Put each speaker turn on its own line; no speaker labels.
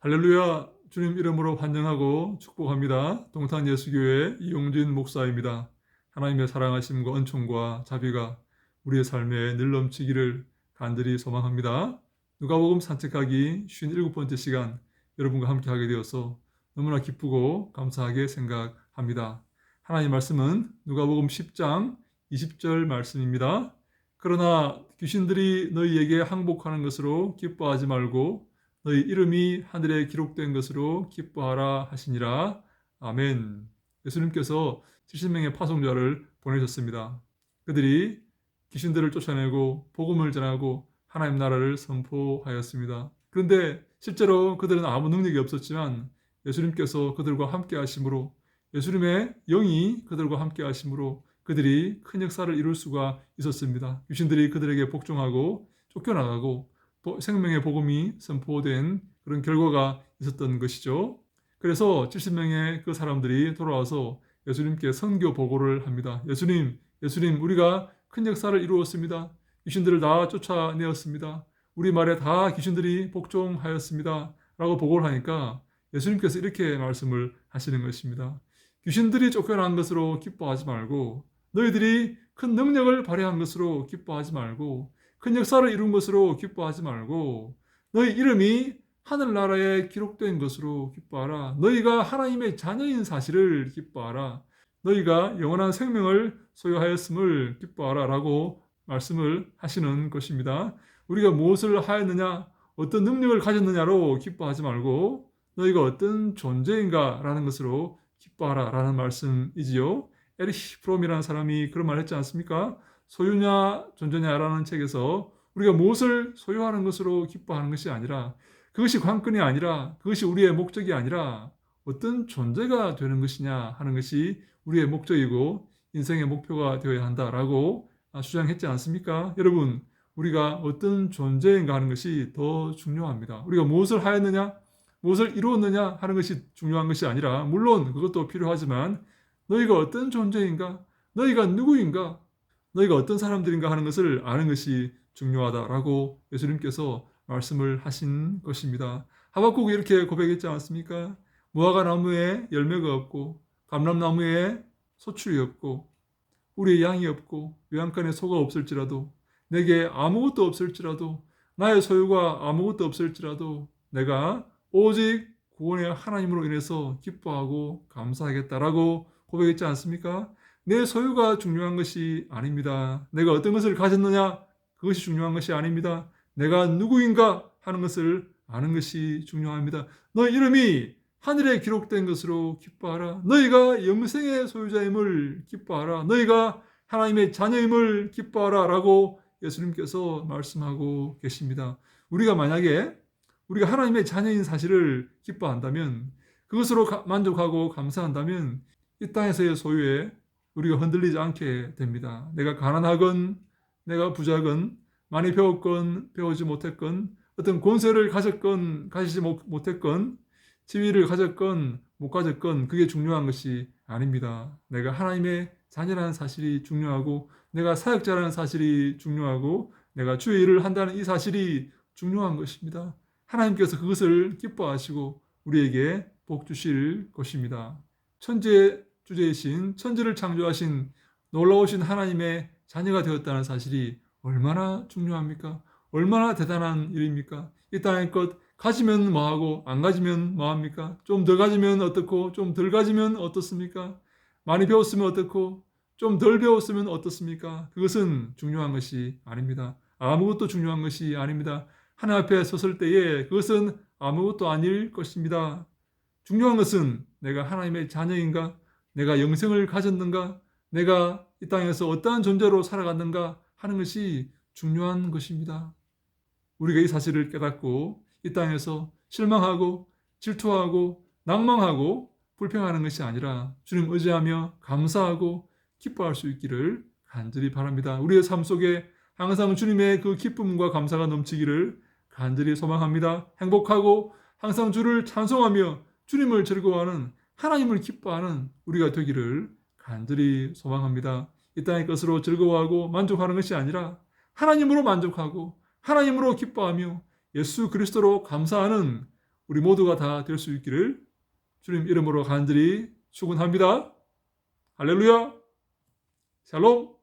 할렐루야, 주님 이름으로 환영하고 축복합니다. 동탄 예수교회 이용진 목사입니다. 하나님의 사랑하심과 은총과 자비가 우리의 삶에 늘 넘치기를 간절히 소망합니다. 누가복음 산책하기 57번째 시간 여러분과 함께 하게 되어서 너무나 기쁘고 감사하게 생각합니다. 하나님 말씀은 누가복음 10장 20절 말씀입니다. 그러나 귀신들이 너희에게 항복하는 것으로 기뻐하지 말고 너희 이름이 하늘에 기록된 것으로 기뻐하라 하시니라. 아멘. 예수님께서 70명의 파송자를 보내셨습니다. 그들이 귀신들을 쫓아내고 복음을 전하고 하나님 나라를 선포하였습니다. 그런데 실제로 그들은 아무 능력이 없었지만 예수님께서 그들과 함께 하심으로, 예수님의 영이 그들과 함께 하심으로 그들이 큰 역사를 이룰 수가 있었습니다. 귀신들이 그들에게 복종하고 쫓겨나가고 생명의 복음이 선포된 그런 결과가 있었던 것이죠. 그래서 70명의 그 사람들이 돌아와서 예수님께 선교 보고를 합니다. 예수님, 우리가 큰 역사를 이루었습니다. 귀신들을 다 쫓아내었습니다. 우리 말에 다 귀신들이 복종하였습니다. 라고 보고를 하니까 예수님께서 이렇게 말씀을 하시는 것입니다. 귀신들이 쫓겨난 것으로 기뻐하지 말고, 너희들이 큰 능력을 발휘한 것으로 기뻐하지 말고, 큰 역사를 이룬 것으로 기뻐하지 말고, 너희 이름이 하늘나라에 기록된 것으로 기뻐하라. 너희가 하나님의 자녀인 사실을 기뻐하라. 너희가 영원한 생명을 소유하였음을 기뻐하라 라고 말씀을 하시는 것입니다. 우리가 무엇을 하였느냐, 어떤 능력을 가졌느냐로 기뻐하지 말고 너희가 어떤 존재인가 라는 것으로 기뻐하라 라는 말씀이지요. 에리히 프롬이라는 사람이 그런 말을 했지 않습니까? 소유냐 존재냐라는 책에서 우리가 무엇을 소유하는 것으로 기뻐하는 것이 아니라, 그것이 관건이 아니라, 그것이 우리의 목적이 아니라 어떤 존재가 되는 것이냐 하는 것이 우리의 목적이고 인생의 목표가 되어야 한다라고 주장했지 않습니까? 여러분, 우리가 어떤 존재인가 하는 것이 더 중요합니다. 우리가 무엇을 하였느냐, 무엇을 이루었느냐 하는 것이 중요한 것이 아니라, 물론 그것도 필요하지만 너희가 어떤 존재인가, 너희가 누구인가, 너희가 어떤 사람들인가 하는 것을 아는 것이 중요하다라고 예수님께서 말씀을 하신 것입니다. 하박국이 이렇게 고백했지 않습니까? 무화과 나무에 열매가 없고 감람나무에 소출이 없고 우리의 양이 없고 외양간에 소가 없을지라도, 내게 아무것도 없을지라도, 나의 소유가 아무것도 없을지라도 내가 오직 구원의 하나님으로 인해서 기뻐하고 감사하겠다라고 고백했지 않습니까? 내 소유가 중요한 것이 아닙니다. 내가 어떤 것을 가졌느냐, 그것이 중요한 것이 아닙니다. 내가 누구인가 하는 것을 아는 것이 중요합니다. 너희 이름이 하늘에 기록된 것으로 기뻐하라. 너희가 영생의 소유자임을 기뻐하라. 너희가 하나님의 자녀임을 기뻐하라 라고 예수님께서 말씀하고 계십니다. 우리가 만약에 우리가 하나님의 자녀인 사실을 기뻐한다면, 그것으로 만족하고 감사한다면 이 땅에서의 소유에 우리가 흔들리지 않게 됩니다. 내가 가난하건 내가 부자건, 많이 배웠건 배우지 못했건, 어떤 권세를 가졌건 가지지 못했건, 지위를 가졌건 못 가졌건 그게 중요한 것이 아닙니다. 내가 하나님의 자녀라는 사실이 중요하고, 내가 사역자라는 사실이 중요하고, 내가 주의 일을 한다는 이 사실이 중요한 것입니다. 하나님께서 그것을 기뻐하시고 우리에게 복 주실 것입니다. 천지의 주제이신, 천지를 창조하신 놀라우신 하나님의 자녀가 되었다는 사실이 얼마나 중요합니까? 얼마나 대단한 일입니까? 이 땅의 것 가지면 뭐하고 안 가지면 뭐합니까? 좀 더 가지면 어떻고 좀 덜 가지면 어떻습니까? 많이 배웠으면 어떻고 좀 덜 배웠으면 어떻습니까? 그것은 중요한 것이 아닙니다. 아무것도 중요한 것이 아닙니다. 하나님 앞에 섰을 때에 그것은 아무것도 아닐 것입니다. 중요한 것은 내가 하나님의 자녀인가, 내가 영생을 가졌는가, 내가 이 땅에서 어떠한 존재로 살아갔는가 하는 것이 중요한 것입니다. 우리가 이 사실을 깨닫고 이 땅에서 실망하고 질투하고 낭망하고 불평하는 것이 아니라 주님 의지하며 감사하고 기뻐할 수 있기를 간절히 바랍니다. 우리의 삶 속에 항상 주님의 그 기쁨과 감사가 넘치기를 간절히 소망합니다. 행복하고 항상 주를 찬송하며 주님을 즐거워하는, 하나님을 기뻐하는 우리가 되기를 간절히 소망합니다. 이 땅의 것으로 즐거워하고 만족하는 것이 아니라 하나님으로 만족하고 하나님으로 기뻐하며 예수 그리스도로 감사하는 우리 모두가 다 될 수 있기를 주님 이름으로 간절히 축원합니다. 할렐루야. 샬롬.